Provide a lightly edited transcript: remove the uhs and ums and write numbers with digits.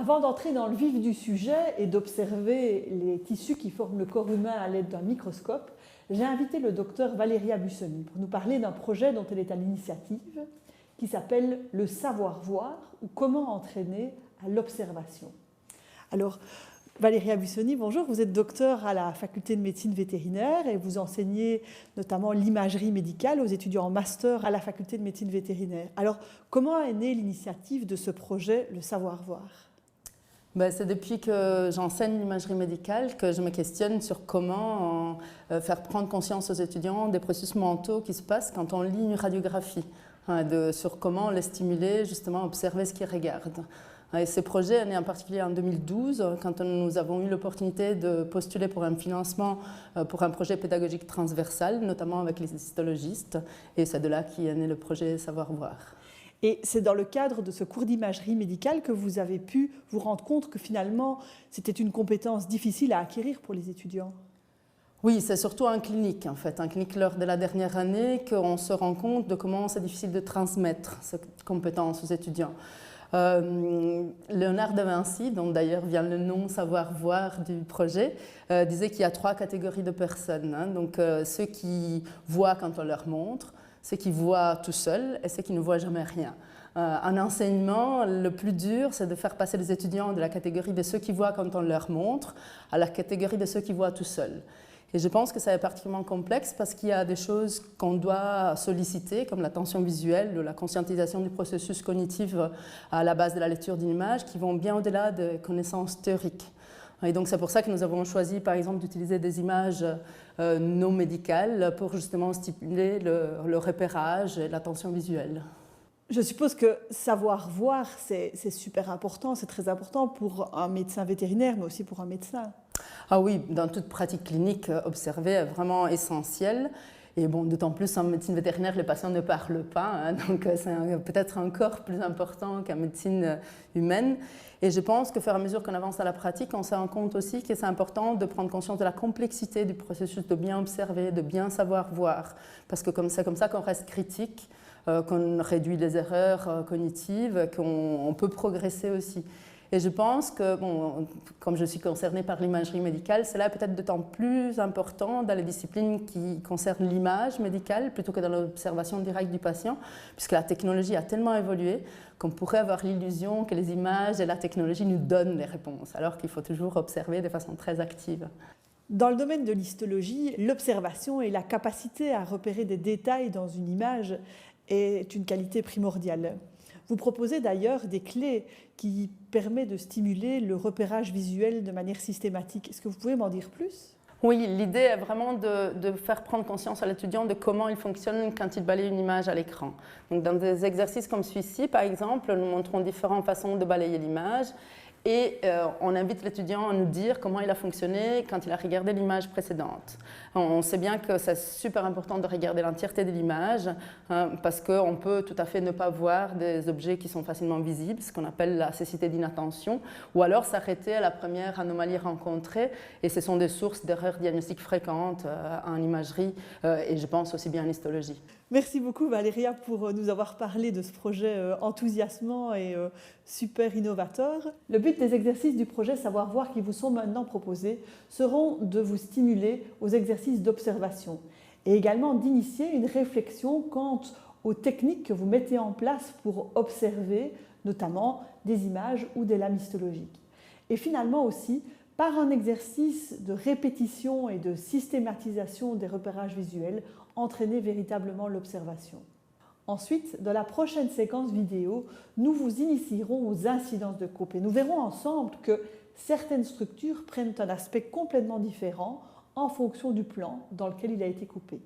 Avant d'entrer dans le vif du sujet et d'observer les tissus qui forment le corps humain à l'aide d'un microscope, j'ai invité le docteur Valéria Busoni pour nous parler d'un projet dont elle est à l'initiative, qui s'appelle « Le savoir-voir » ou « Comment entraîner à l'observation ». Alors, Valéria Busoni, bonjour, vous êtes docteur à la faculté de médecine vétérinaire et vous enseignez notamment l'imagerie médicale aux étudiants en master à la faculté de médecine vétérinaire. Alors, comment est née l'initiative de ce projet, le savoir-voir ? C'est depuis que j'enseigne l'imagerie médicale que je me questionne sur comment faire prendre conscience aux étudiants des processus mentaux qui se passent quand on lit une radiographie, sur comment les stimuler, justement, observer ce qu'ils regardent. Et ces projets est né en particulier en 2012, quand nous avons eu l'opportunité de postuler pour un financement pour un projet pédagogique transversal, notamment avec les histologistes, et c'est de là qu'est né le projet Savoir-voir. Et c'est dans le cadre de ce cours d'imagerie médicale que vous avez pu vous rendre compte que finalement, c'était une compétence difficile à acquérir pour les étudiants. Oui, c'est surtout en clinique, en fait. En clinique, lors de la dernière année, qu'on se rend compte de comment c'est difficile de transmettre cette compétence aux étudiants. Léonard de Vinci, dont d'ailleurs vient le nom savoir-voir du projet, disait qu'il y a 3 catégories de personnes. Donc ceux qui voient quand on leur montre, ceux qui voient tout seuls et ceux qui ne voient jamais rien. En enseignement, le plus dur, c'est de faire passer les étudiants de la catégorie de ceux qui voient quand on leur montre à la catégorie de ceux qui voient tout seuls. Et je pense que ça est particulièrement complexe parce qu'il y a des choses qu'on doit solliciter, comme l'attention visuelle ou la conscientisation du processus cognitif à la base de la lecture d'une image, qui vont bien au-delà des connaissances théoriques. Et donc c'est pour ça que nous avons choisi, par exemple, d'utiliser des images non médicales pour justement stimuler le repérage et l'attention visuelle. Je suppose que savoir voir, c'est super important, c'est très important pour un médecin vétérinaire, mais aussi pour un médecin. Ah oui, dans toute pratique clinique, observer est vraiment essentiel. Et bon, d'autant plus en médecine vétérinaire, les patients ne parlent pas, donc c'est peut-être encore plus important qu'en médecine humaine. Et je pense que, au fur et à mesure qu'on avance dans la pratique, on se rend compte aussi que c'est important de prendre conscience de la complexité du processus, de bien observer, de bien savoir voir. Parce que c'est comme ça qu'on reste critique, qu'on réduit les erreurs cognitives, qu'on peut progresser aussi. Et je pense que, comme je suis concernée par l'imagerie médicale, c'est là peut-être d'autant plus important dans les disciplines qui concernent l'image médicale plutôt que dans l'observation directe du patient, puisque la technologie a tellement évolué qu'on pourrait avoir l'illusion que les images et la technologie nous donnent les réponses, alors qu'il faut toujours observer de façon très active. Dans le domaine de l'histologie, l'observation et la capacité à repérer des détails dans une image est une qualité primordiale. Vous proposez d'ailleurs des clés qui permettent de stimuler le repérage visuel de manière systématique. Est-ce que vous pouvez m'en dire plus ? Oui, l'idée est vraiment de faire prendre conscience à l'étudiant de comment il fonctionne quand il balaye une image à l'écran. Donc, dans des exercices comme celui-ci, par exemple, nous montrons différentes façons de balayer l'image. Et on invite l'étudiant à nous dire comment il a fonctionné quand il a regardé l'image précédente. On sait bien que c'est super important de regarder l'entièreté de l'image parce qu'on peut tout à fait ne pas voir des objets qui sont facilement visibles, ce qu'on appelle la cécité d'inattention, ou alors s'arrêter à la première anomalie rencontrée. Et ce sont des sources d'erreurs diagnostiques fréquentes en imagerie et je pense aussi bien en histologie. Merci beaucoup Valéria pour nous avoir parlé de ce projet enthousiasmant et super innovateur. Le but des exercices du projet Savoir-voir qui vous sont maintenant proposés seront de vous stimuler aux exercices d'observation et également d'initier une réflexion quant aux techniques que vous mettez en place pour observer notamment des images ou des lames histologiques. Et finalement aussi, par un exercice de répétition et de systématisation des repérages visuels, entraîner véritablement l'observation. Ensuite, dans la prochaine séquence vidéo, nous vous initierons aux incidences de coupe et nous verrons ensemble que certaines structures prennent un aspect complètement différent en fonction du plan dans lequel il a été coupé.